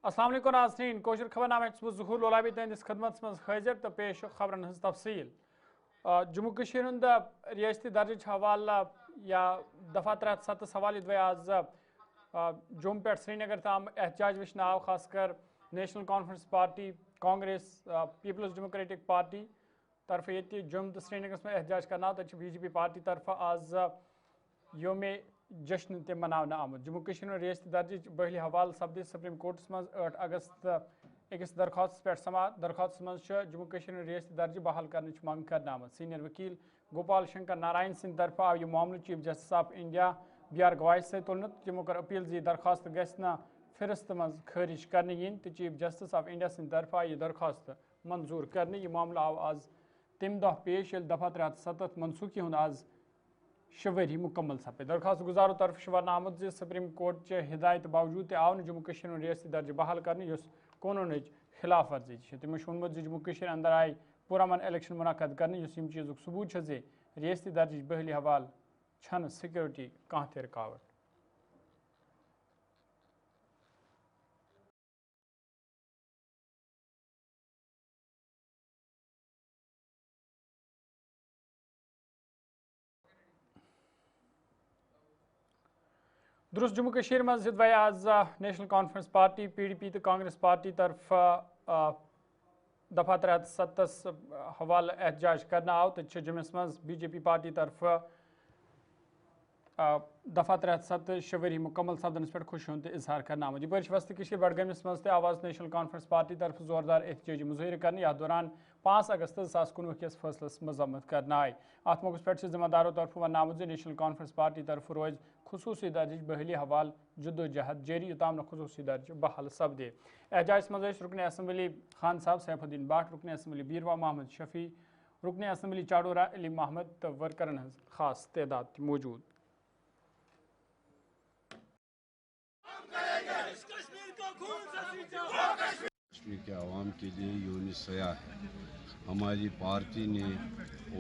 अस्सलाम वालेकुम नाज़रीन कोशर खबरनामे ज़हूर लोलाबी तुंदिस खदमत मज हाजिर तो पेश खबरन हज तफसील जम्मू कश्मीर हुंद रियासती दर्ज हवाला या दफा 307 हवाले दुआ आज जुम पे श्रीनगर तम एहतजाज वचन आव खासकर national conference party Congress people's democratic party तरफ ये जुम तो श्रीनगर में एहतजाज करना तो BJP पार्टी तरफ आज योम जश्न ते मनाना आमुत जम्मू कश्मीर में रियासती दर्ज बहली हवाल सपद सुप्रीम कोर्टस मज 8 अगस्त अकिस दरखास्त पे समात दरखास्त मज जम्मू कश्मीर में रियासती दर्ज बहाल करने मंग करना आमुत सीनियर वकील गोपाल शंकर नारायण सिंह तरफ आव यह मामल chief justice of India BR गवाह से तुलनत तमो कर अपील जी दरखास्त गना फिरस्त मज खारिज करने इन तो chief justice of India Singh तरफ आव यह दरखास्त मंजूर करने यह मामला आव आज तम दह पेश ये दफा 307 मनसूखी हुंद आज शवरी मुकम्मल सपे दरखास्त गुजारों तरफ वन आमुत सुप्रीम कोर्ट चे हिदायत बावजूद आव जम्मू कश्मीर में रियासती दर्ज बहाल करने कानून खिलाफ वर्जी तमो वोनमुत जम्मू कश्मीर अंदर आय पुरमन इलेक्शन मुनक़द करने चीज़ सबूत जे रियासती दर्ज बहली हवाल छन सिक्योरिटी कह ते रुकावट। दुरुस्त जम्मू कश्मीर मज आज नेशनल कॉन्फ्रेंस पार्टी PDP तो कांग्रेस पार्टी तरफ दफा 307 हवाल एहतजाज करना आव तो जम्मस मज BJP पार्टी तरफ दफा 307 शवरी मुकम्मल सपदनस पे खुशी हुंद इजहार करना आमुत यह वस्ती बडगमस मज आवाज नेशनल कॉन्फ्रेंस पार्टी तरफ जोरदार एहतजाजी मुजाहिर करने यथ दौरान 5 अगस्त 2019 किस फैसलस मजम्मत करना आय अत मौके पे जिम्मेदारों तरफ वन आमुत नेशनल कॉन्फ्रेंस पार्टी तरफ रोज खसूसी दर्ज बहली हवाल जद्दोजहद जारी युताम खसूसी दर्ज बहाल सपदे एहतजाज मज रुकन असम्बली खान साहब सैफुद्दीन भट्ट रुकन असम्बली बीरवा मोहम्मद शफी रुकन असम्बली चाडोरा अली महमद तो वर्करन हज खास तादाद मौजूद। कश्मीर के आवाम के लिए यौन सया है। हमारी पार्टी ने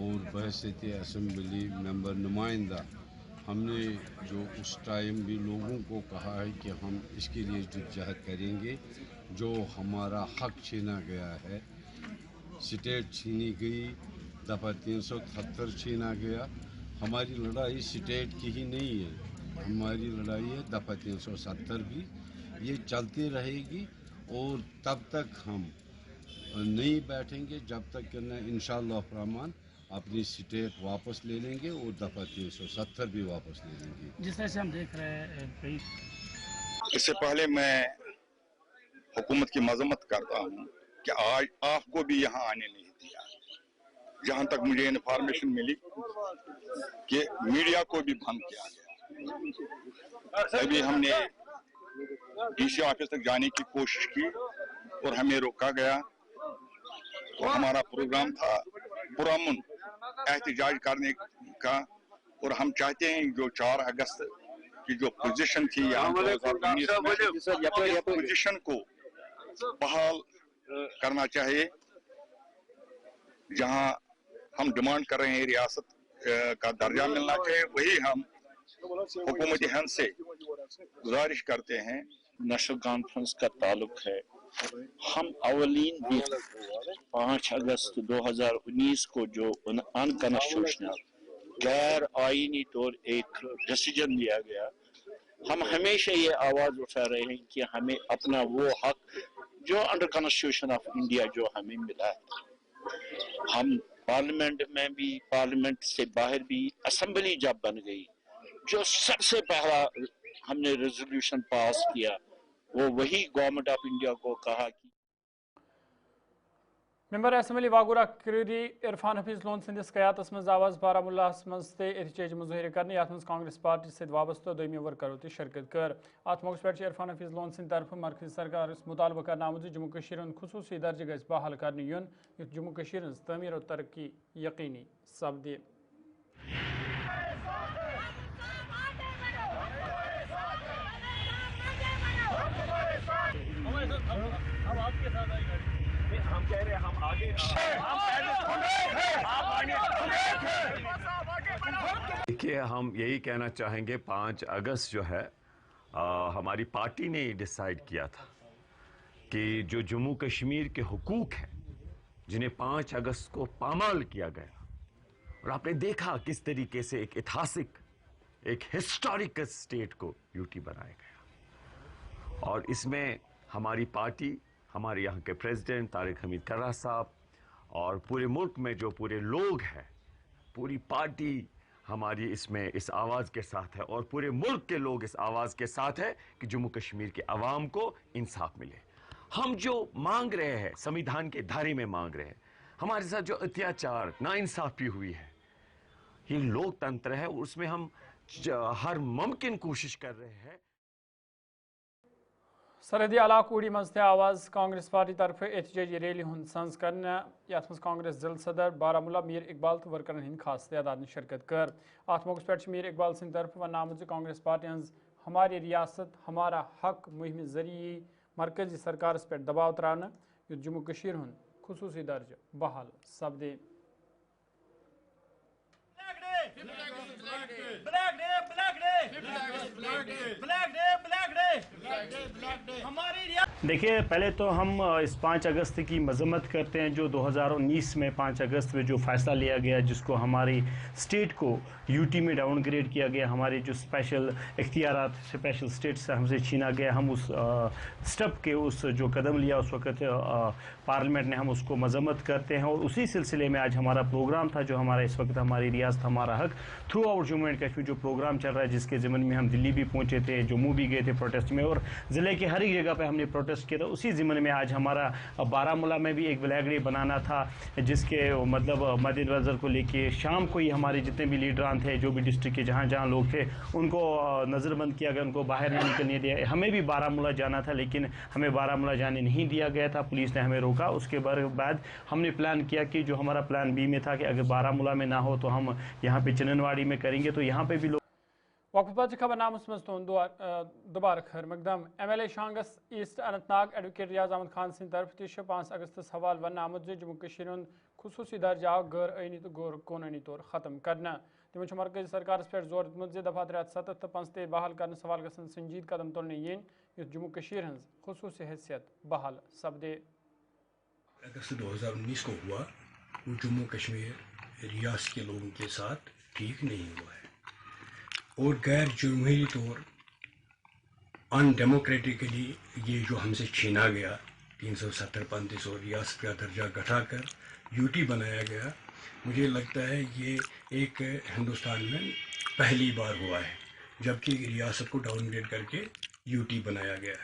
और बहसीत असम्बली मेंबर नुमाइंदा हमने जो उस टाइम भी लोगों को कहा है कि हम इसके लिए जद्दोजहद करेंगे। जो हमारा हक छीना गया है, स्टेट छीनी गई, दफ़ा 377 छीना गया। हमारी लड़ाई स्टेट की ही नहीं है, हमारी लड़ाई है दफ़ा 370 भी। ये चलती रहेगी और तब तक हम नहीं बैठेंगे जब तक कि न इंशाअल्लाह रहमान अपनी स्टेट वापस ले लेंगे और दफ़ा 370 भी वापस ले लेंगे। जिस तरह से हम देख रहे हैं इससे पहले मैं हुकूमत की मजम्मत करता हूँ कि आज आपको भी यहाँ आने नहीं दिया। जहाँ तक मुझे इन्फॉर्मेशन मिली कि मीडिया को भी बंद किया गया। अभी हमने DC ऑफिस तक जाने की कोशिश की और हमें रोका गया। तो हमारा प्रोग्राम था पुरअमन एहतजाज करने का और हम चाहते हैं जो 4 अगस्त की जो पोजीशन थी यहाँ 2019 में पोजीशन को बहाल करना चाहिए। जहाँ हम डिमांड कर रहे हैं रियासत का दर्जा मिलना चाहिए, वही हम हुकूमती हिंद से गुजारिश करते हैं। नेशनल कॉन्फ्रेंस का ताल्लुक है। हम अवलीन भी 5 अगस्त 2019 को जो अनकॉन्स्टिट्यूशनल गैर आईनी तौर एक डिसीजन लिया गया, हम हमेशा ये आवाज उठा रहे हैं कि हमें अपना वो हक जो अंडर कॉन्स्टिट्यूशन ऑफ इंडिया जो हमें मिला है। हम पार्लियामेंट में भी, पार्लियामेंट से बाहर भी, असेंबली जब बन गई, जो सबसे पहला हमने रेजोल्यूशन पास किया वो वही गवर्नमेंट ऑफ इंडिया को कहा कि मेंबर असम्बली वागुरा क्रीरी इरफान हफीज लोन सिंदिस कयातस मज आवाज बारामुल्ला मज ते एहतजाज मुजाहिर करने अत मज कांग्रेस पार्टी से वाबस्त दोमी वर्करों ते शिरकत कर अत मौके पे इरफान हफीज लोन सिंद तरफ मरकजी सरकार मुतालबा करना आमुत जम्मू कश्मीर खसूसी दर्ज गज बहाल करने युन युथ जम्मू कश्मीर तमीर और तरक्की यकीनी सपदे। हम आपके साथ आएंगे, हम कह रहे हैं हम आगे देखिए, हम यही कहना चाहेंगे 5 अगस्त जो है हमारी पार्टी ने डिसाइड किया था कि जो जम्मू कश्मीर के हुकूक हैं जिन्हें 5 अगस्त को पामाल किया गया, और आपने देखा किस तरीके से एक ऐतिहासिक, एक हिस्टोरिकल स्टेट को यूटी बनाया गया, और इसमें हमारी पार्टी, हमारे यहाँ के प्रेसिडेंट तारिक हमीद कर्रा साहब और पूरे मुल्क में जो पूरे लोग हैं, पूरी पार्टी हमारी इसमें इस आवाज़ के साथ है, और पूरे मुल्क के लोग इस आवाज़ के साथ है कि जम्मू कश्मीर के अवाम को इंसाफ मिले। हम जो मांग रहे हैं संविधान के धारे में मांग रहे हैं, हमारे साथ जो अत्याचार नाइंसाफी हुई है, ये लोकतंत्र है, उसमें हम हर मुमकिन कोशिश कर रहे हैं। सरहदी इलाक़ो उड़ी मज आवाज़ कांग्रेस पार्टी तरफ एहतजाजी रैली हुंद संज करने, यथ मज कांग्रेस जिला सदर बारामूला मीर इकबाल तो वर्करन हिंद खास तादाद ने शिरकत कर। अत मौके पे मीर इकबाल सिंह तरफ वन आमुत कांग्रेस पार्टी हज हमारी रियासत हमारा हक मुहिम जरिए मरकजी सरकार पे दबाव तरान युत जम्मू कशीर हुंद खुसूसी दर्ज बहाल सपदे। देखिए, पहले तो हम इस 5 अगस्त की मजम्मत करते हैं जो 2019 में 5 अगस्त में जो फ़ैसला लिया गया, जिसको हमारी स्टेट को यूटी में डाउनग्रेड किया गया, हमारे जो स्पेशल इख्तियारात स्पेशल स्टेट से हमसे छीना गया। हम उस स्टेप के उस जो कदम लिया उस वक़्त पार्लियामेंट ने, हम उसको मजम्मत करते हैं। और उसी सिलसिले में आज हमारा प्रोग्राम था जो हमारा इस वक्त हमारी रियासत हमारा हक through out Jammu and Kashmir जो प्रोग्राम चल रहा है, जिसके ज़मन में हम दिल्ली भी पहुँचे थे, जम्मू भी गए थे प्रोटेस्ट में, और ज़िले के हर एक जगह पे हमने प्रोटेस्ट किया था। उसी ज़मन में आज हमारा बारामूला में भी एक ब्लैक डे बनाना था, जिसके मतलब मद्देनज़र को लेके शाम को ही हमारे जितने भी लीडरान थे, जो भी डिस्ट्रिक्ट के जहाँ जहाँ लोग थे, उनको नज़रबंद किया गया, उनको बाहर नहीं निकलने दिया। हमें भी बारामूला जाना था, लेकिन हमें बारामूला जाने नहीं दिया गया था, पुलिस ने हमें रोका। उसके बाद हमने प्लान किया कि जो हमारा प्लान बी में था कि अगर बारामूला में ना हो तो हम यहाँ पे चननवाड़ी में करेंगे, तो यहाँ पे भी लोग वक्फ खबर नामस मज तुन दोबारा खैर मकदम MLA शांगस ईस्ट अनंतनाग एडवोकेट रियाज अहमद खान सिंह तरफ तह 5 अगस्त सवाल वन आमुत जम्मू कश्मीर हुंद खुसूसी दर्जा आव गैर आईनी तो गैर कानूनी तौर खत्म करना। तिमन मरकजी सरकार पे जोर दिमुत दफा 370 तो 75 बहाल करने सवाल गसन संजीद कदम तुलने यीन युत जम्मू कश्मीर हंज खुसूसी हैसियत बहाल सपदे। अगस्त 2019 को हुआ वो जम्मू कश्मीर रियासत के लोगों के साथ ठीक नहीं हुआ है, और गैर जमहूरी तौर अनडेमोक्रेटिकली ये जो हमसे छीना गया 370-35 और रियासत का दर्जा घटाकर यूटी बनाया गया, मुझे लगता है ये एक हिंदुस्तान में पहली बार हुआ है जबकि रियासत को डाउनग्रेड करके यूटी बनाया गया।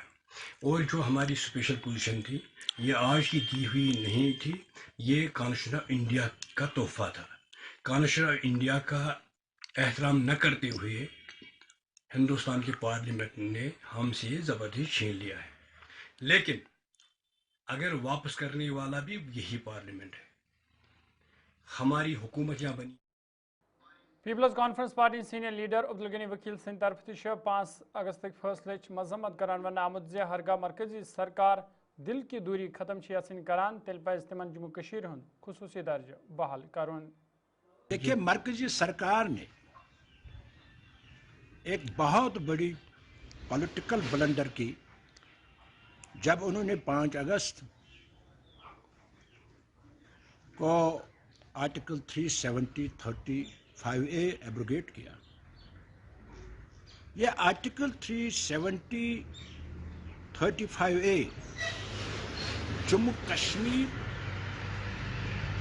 और जो हमारी स्पेशल पोजीशन थी ये आज की दी हुई नहीं थी, ये कॉन्स्टिट्यूशन ऑफ इंडिया का तोहफा था। कॉन्स्टिट्यूशन ऑफ इंडिया का एहतराम न करते हुए हिंदुस्तान की पार्लियामेंट ने हमसे ज़बरदस्ती छीन लिया है, लेकिन अगर वापस करने वाला भी यही पार्लियामेंट है। हमारी हुकूमत यहाँ बनी। People's conference party senior leader Abdul Ghani Vakil सिंह तरफ तह 5 अगस्त फैसले मजम्मत करान वन आमुत जे हरगा मरकजी सरकार दिल की दूरी खत्म यसन करान तेल पज तिमन जम्मू कश्मीर हुंद खुसूसी दर्ज बहाल करुन। देखिए, मरकजी सरकार ने एक बहुत बड़ी पॉलिटिकल ब्लंडर की जब उन्होंने 5 अगस्त को आर्टिकल 370-35A एब्रोगेट किया। यह आर्टिकल 370-35A जम्मू कश्मीर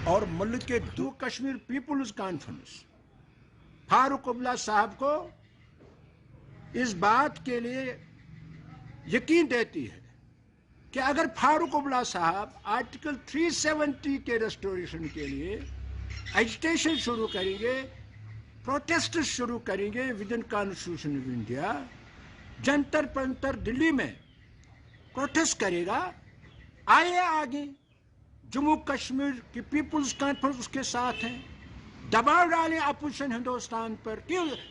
और मुल्क के दो कश्मीर पीपुल्स कॉन्फ्रेंस फारूक अब्दुल्ला साहब को इस बात के लिए यकीन देती है कि अगर फारूक अब्दुल्ला साहब आर्टिकल 370 के रेस्टोरेशन के लिए एजिटेशन शुरू करेंगे, प्रोटेस्ट शुरू करेंगे within constitution of India, Jantar Mantar Delhi में प्रोटेस्ट करेगा, आइए आगे जम्मू कश्मीर की पीपुल्स कॉन्फ्रेंस उसके साथ है, दबाव डालें अपोजिशन हिंदुस्तान पर।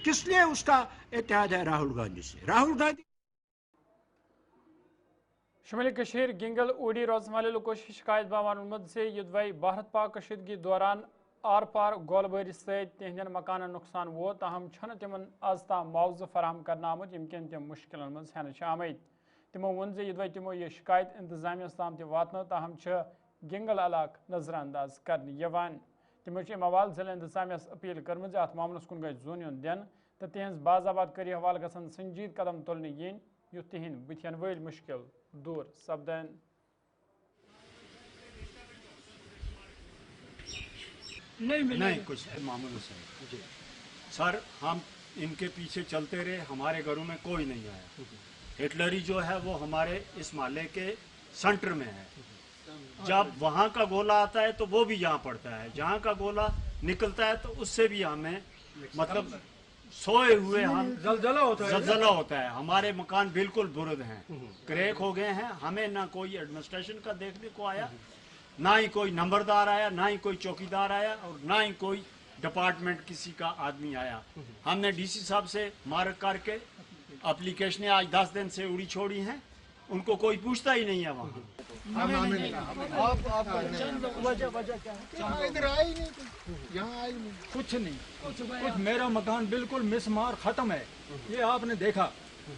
किस लिए उसका इत्तेहाद है राहुल गांधी से। राहुल गांधी शुमाली कशीर गिंगल उड़ी रोजन वाले लोगों की शिकायत बावन से युद्धवाई भारत पाक कशीदगी दौरान आर पार गोलबारी सहिंदन मकान नुकसान वो तहम छन तिमन आज ताम मुआवजा फराहम करना आमुत यमकिन तम मुश्किल मज हेन आमद। تمو وون زِ تمو یہ شکایت انتظامیہ تام تہ واتنو تاہم گنگل علاقہ نظر انداز کرنے یوان تمو ام حوالہ ضلع انتظامیہ اپیل کرمز ات معاملس کن گژھِ زون یُن دن تو تہذ باز آباد کری حوالہ گژھن سنجید قدم تلنے ین یُتھ تہند بتھین ول مشکل دور سپدن. نہیں کچھ معمول سے سر ہم ان کے پیچھے چلتے رہے, ہمارے گھروں میں کوئی نہیں آیا. ہٹلری جو ہے وہ ہمارے اس محلے کے سینٹر میں ہے. جب وہاں کا گولہ آتا ہے تو وہ بھی یہاں پڑتا ہے, جہاں کا گولہ نکلتا ہے تو اس سے بھی ہمیں مطلب سوئے ہوئے ہم زلزلہ ہوتا ہے. ہمارے مکان بالکل برد ہیں, کریک ہو گئے ہیں. ہمیں نہ کوئی ایڈمنسٹریشن کا دیکھنے کو آیا, نہ ہی کوئی نمبردار آیا, نہ ہی کوئی چوکیدار آیا, اور نہ ہی کوئی ڈپارٹمنٹ کسی کا آدمی آیا. ہم نے ڈی سی صاحب سے مارک کر کے اپلیکیشنیں آج 10 دن سے اڑی چھوڑی ہیں, ان کو کوئی پوچھتا ہی نہیں ہے وہاں. کچھ نہیں, میرا مکان بالکل مسمار ختم ہے. یہ آپ نے دیکھا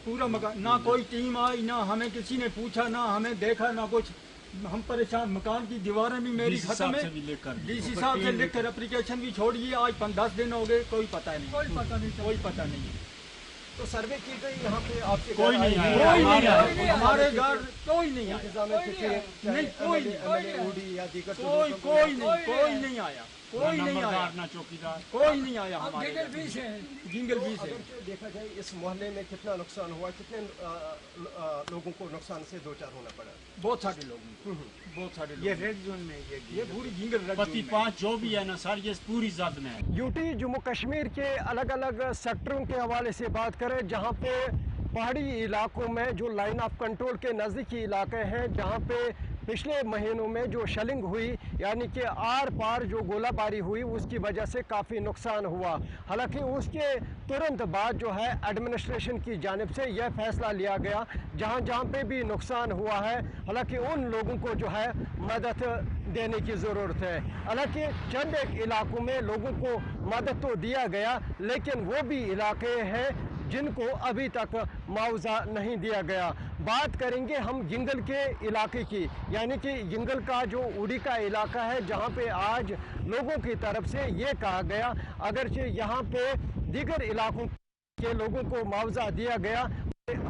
پورا مکان, نہ کوئی ٹیم آئی, نہ ہمیں کسی نے پوچھا, نہ ہمیں دیکھا, نہ کچھ. ہم پریشان, مکان کی دیواریں بھی میری ختم ہے. ڈی سی صاحب سے لکھ کر اپلیکیشن بھی چھوڑیے, آج 10 دن ہو گئے, کوئی پتہ نہیں, کوئی پتہ نہیں. تو سروے کی گئی یہاں پہ آپ کے کوئی نہیں آیا, ہمارے گھر کوئی نہیں آیا, نہیں کوئی نہیں آیا, کوئی نہیں آیا, نہ چوکیدار, کوئی نہیں آیا. ہمارے جنگل بیس ہے. دیکھا جائے اس محلے میں کتنا نقصان ہوا, کتنے لوگوں کو نقصان سے دو چار ہونا پڑا. بہت سارے لوگ, بہت سارے. یہ ریڈ زون میں, یہ پوری جنگل ریڈ پتی 5 جو بھی ہے نا سر, یہ پوری زد میں ہے. یوٹی جموں کشمیر کے الگ الگ سیکٹروں کے حوالے سے بات کریں, جہاں پہ پہاڑی علاقوں میں جو لائن آف کنٹرول کے نزدیکی علاقے ہیں, جہاں پہ پچھلے مہینوں میں جو شلنگ ہوئی, یعنی کہ آر پار جو گولہ باری ہوئی, اس کی وجہ سے کافی نقصان ہوا. حالانکہ اس کے ترنت بعد جو ہے ایڈمنسٹریشن کی جانب سے یہ فیصلہ لیا گیا, جہاں جہاں پہ بھی نقصان ہوا ہے, حالانکہ ان لوگوں کو جو ہے مدد دینے کی ضرورت ہے. حالانکہ چند ایک علاقوں میں لوگوں کو مدد تو دیا گیا, لیکن وہ بھی علاقے ہیں جن کو ابھی تک معاوضہ نہیں دیا گیا. بات کریں گے ہم جنگل کے علاقے کی, یعنی کہ جنگل کا جو اڑی کا علاقہ ہے, جہاں پہ آج لوگوں کی طرف سے یہ کہا گیا, اگرچہ یہاں پہ دیگر علاقوں کے لوگوں کو معاوضہ دیا گیا,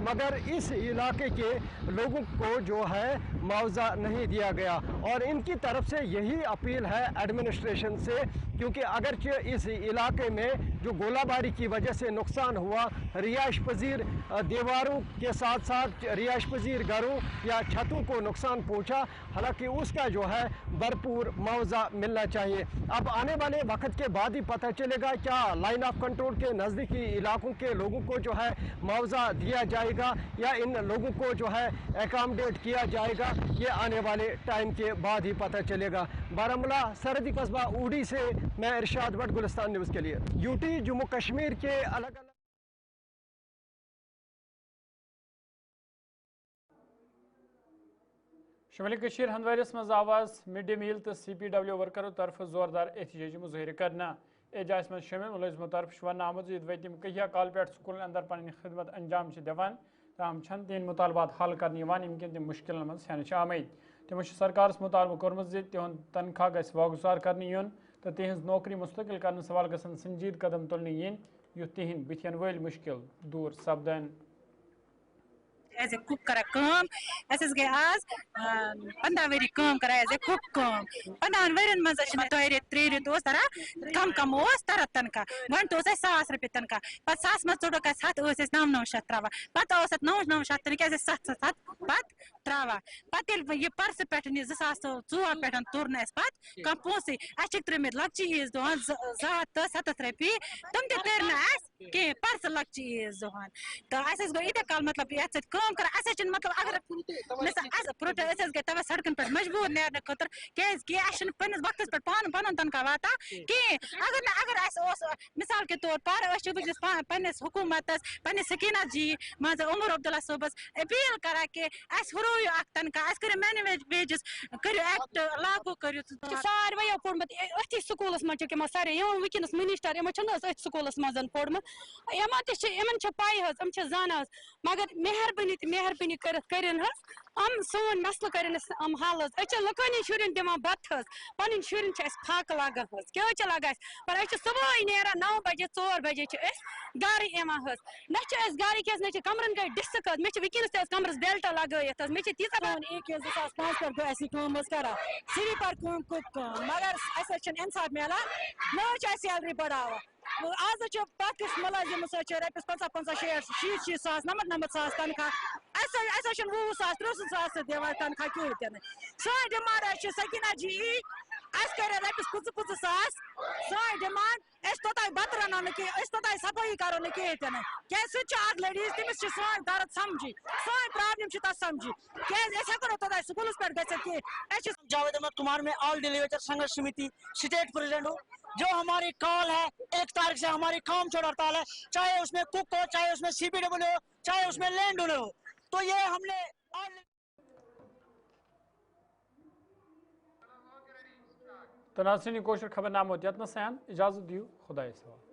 مگر اس علاقے کے لوگوں کو جو ہے معاوضہ نہیں دیا گیا. اور ان کی طرف سے یہی اپیل ہے ایڈمنسٹریشن سے, کیونکہ اگرچہ اس علاقے میں جو گولہ باری کی وجہ سے نقصان ہوا, رہائش پذیر دیواروں کے ساتھ ساتھ رہائش پذیر گھروں یا چھتوں کو نقصان پہنچا, حالانکہ اس کا جو ہے بھرپور معاوضہ ملنا چاہیے. اب آنے والے وقت کے بعد ہی پتہ چلے گا کیا لائن آف کنٹرول کے نزدیکی علاقوں کے لوگوں کو جو ہے معاوضہ دیا جائے گا یا ان لوگوں کو جو ہے اکاموڈیٹ کیا جائے گا, یہ آنے والے ٹائم کے بعد ہی پتہ چلے گا. بارہمولہ سرحدی قصبہ اوڑی سے میں ارشاد بٹ, گلستان نیوز کے لیے. یوٹی جموں کشمیر کے الگ الگ شمالی کشیر ہندوارس مز آواز مڈ ڈے میل تو CPW ورکرو طرف زوردار احتجاجی مظاہرہ کرنا. احتجاج من شامل ملزموں طرف ون آمد تم کہیا کال پہ سکولن اندر پن خدمت انجام دان, تاہم چھن تہند مطالبات حل کرنے یمکن تم مشکلن من ہینہ آمت. تمو سرکارس مطالبہ کورمت تہد تنخواہ گھس واگزار کرنے یون تو تہذ نوکری مستقل کرنے سوال گھن سنجید قدم تلنے ین یُتھ تہند بتھین ول مشکل دور سپدن. ایز اے کک کران گئی آز 15 ؤری کران ایز اے کک 15 ورین مز 2 رٮ۪تھ 3 رٮ۪تھ اوس تران کم کم اوس تران تنخواہ, گۄڈٕ اوس اَسہِ 1000 رۄپیہِ تنخواہ, پتہٕ 100 منٛز ژوٚٹُکھ اَسہِ 100 ٲسۍ أسۍ 900 تراوان, پتہٕ اوس اَتھ 900 ترٛٲے کیٛازِ ٲسۍ 700 پتہٕ تراوان. پتہٕ ییٚلہِ یہِ پرسہٕ پٮ۪ٹھ یہِ 2004 پٮ۪ٹھ توٚر نہٕ اَسہِ پتہٕ کانٛہہ پونٛسٕے. اَسہِ چھِکھ ترٛٲمٕتۍ لۄکچہِ عیٖذ دۄہن 270 رۄپیہِ, تِم تہِ تٔرۍ نہٕ اَسہِ کِہیٖنۍ پرسہٕ لۄکچہِ عیٖذ دۄہن. تہٕ اَسہِ حظ گوٚو ییٖتیاہ کال مطلب یَتھ سۭتۍ کٲم کران, اَسہِ حظ چھِنہٕ مطلب اگر أسۍ حظ گٔے تَوے سڑکن پہ مجبور نیرنے خاطر کیازکہ اَسہِ چھُنہٕ پنٛنِس وقتس پٮ۪ٹھ پنُن تنخواہ واتان کِہیٖنۍ اگر اَسہِ اوس مثال کے طور پر أسۍ چھِ وٕنکٮ۪س پنٛنِس حکوٗمتس پنٛنِس سکیٖنا جی مان ژٕ عمر عبداللہ صٲبس اپیٖل کران کہِ اَسہِ ہُرٲیِو اکھ تنخواہ اَسہِ کٔرِو مِنِمم ویجز کٔرِو ایکٹ لاگوٗ کٔرِو ساروٕیو پوٚرمُت أتھی سکوٗلس منٛز چھِ یِمو ساروٕے یِم وٕنکٮ۪نس منسٹر یِمو چھِنہٕ حظ أتھۍ سکوٗلس منٛز پوٚرمُت یِمن چھِ پاے حظ یِم چھِ زانان حظ مگر مہربٲنی کٔرِتھ کٔرِنۍ حظ سون مسلہٕ کٔرِنۍ أسۍ حل حظ أسۍ چھِ لُکَنی شُرٮ۪ن دِوان بتہٕ حظ پنٕنۍ شُرٮ۪ن چھِ اَسہِ فاقہٕ لگان حظ کیٛاہ حظ چھِ لگان اَسہِ پر أسۍ چھِ صبحٲے نیران 9 بجے 4 بجے چھِ أسۍ گرٕ یِوان حظ نہ چھِ أسۍ گرِکۍ حظ نہ چھِ کمرن گٔے ڈِسک حظ مےٚ چھِ وٕنکٮ۪نس تہِ حظ کمرس بیلٹ لگٲیِتھ حظ مےٚ چھِ تیٖژاہ 2005 پٮ۪ٹھ گٔے اَسہِ یہِ کٲم حظ کران سلیٖپر کٲم کُک کٲم مگر اَسہِ حظ چھِنہٕ اِنصاف میلان نہ حظ چھِ اَسہِ سیلری بڑاوان آز حظ چھِ پرٛٮ۪تھ کٲنٛسہِ مُلٲزِمس حظ چھِ رۄپیس 50 60 ساس 90 ساس تنخواہ اَسہِ حظ چھِنہٕ 20 ساس 30 ساس تہِ دِوان تنخواہ کِہیٖنۍ تہِ نہٕ سٲنۍ ڈِمانڈ حظ چھِ سکیٖنا جی اَسہِ کَرے رۄپیس 25 ساس سٲنۍ ڈِمانڈ أسۍ توٚتانۍ بتہٕ رَنو نہٕ کِہیٖنۍ أسۍ توٚتانۍ صفٲیی کرو نہٕ کِہیٖنۍ تہِ نہٕ کیٛازِ سُہ تہِ چھِ اکھ لیڈیٖز تٔمِس چھِ سٲنۍ درد سمجھی سٲنۍ پرابلم چھِ تتھ سمجھی کیٛازِ أسۍ ہٮ۪کو نہٕ توٚتانۍ سکوٗلس پٮ۪ٹھ گٔژھِتھ کِہیٖنۍ اَسہِ چھِ جاوید احمد کمار میں آل ڈی لیبر سنگھرش سمیتی اسٹیٹ پریزیڈنٹ ہوں جو ہماری کال ہے 1 تاریخ سے ہماری کام چھوڑ ہڑتال ہے چاہے اس میں کک ہو چاہے اس میں CPW ہو چاہے اس میں لینڈ اونر ہو تو یہ ہم نے تو ناظرین یہ کوشر خبر نامہ یتنس سان اجازت دیو خدا حوالہ